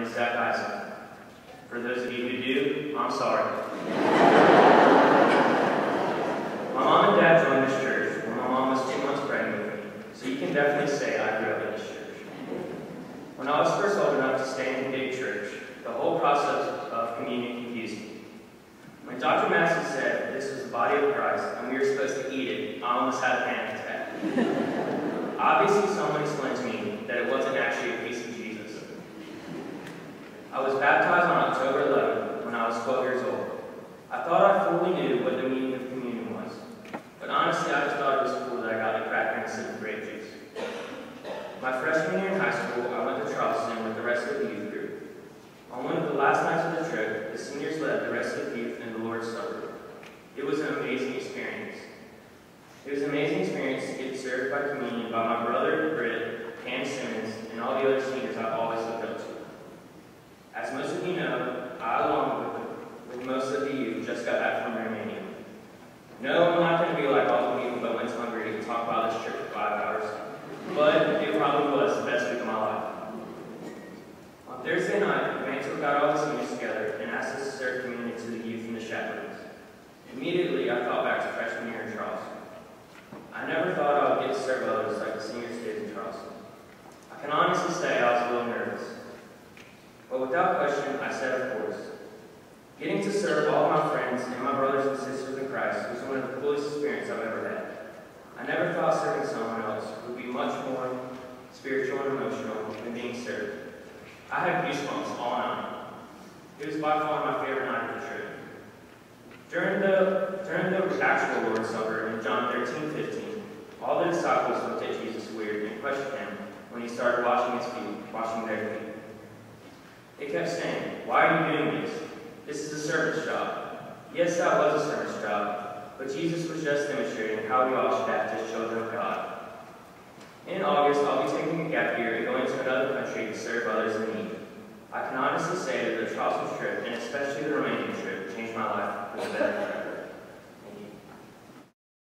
is Zach Eisen. For those of you who do, I'm sorry. My mom and dad joined this church when my mom was 2 months pregnant with me, so you can definitely say I grew up in this church. When I was first old enough to stay in a big church, the whole process of communion confused me. When Dr. Massey said this was the body of Christ and we were supposed to eat it, I almost had a panic attack. Obviously, someone explained to me that it wasn't actually a piece of Jesus. I was baptized on October 11th when I was 12 years old. I thought I fully knew what the meaning of communion was, but honestly, I just thought it was cool that I got a cracker and a sip of grape juice. My freshman year in high school, I went to Charleston with the rest of the youth group. On one of the last nights of the trip, the seniors led the rest of the youth in the Lord's Supper. It was an amazing experience. It was an amazing experience to get served by communion by my brother, Britt, Cam Simmons, and all the other seniors I've always looked up to. As most of you know, I, along with most of the youth, just got back from Romania. No, I'm not going to be like all the people that went to Hungary to talk about this trip for 5 hours, but it probably was the best week of my life. On Thursday night, the mentor got all the seniors together and asked us to serve communion to the youth and the chaplains. Immediately, I thought back to freshman year in Charleston. I never thought I would get to serve others like the seniors did in Charleston. I can honestly say I was a little nervous. But without question, I said of course. Getting to serve all my friends and my brothers and sisters in Christ was one of the coolest experiences I've ever had. I never thought serving someone else would be much more spiritual and emotional than being served. I had goosebumps all night. It was by far my favorite night of the trip. During the actual Lord's Supper in John 13:15, all the disciples looked at Jesus weird and questioned him when he started washing their feet. They kept saying, "Why are you doing this? This is a servant's job." Yes, that was a servant's job, but Jesus was just demonstrating how we all should act as children of God. In August, I'll be taking a gap year and going to another country to serve others in need. I can honestly say that the Charleston trip, and especially the Romanian trip, changed my life for the better.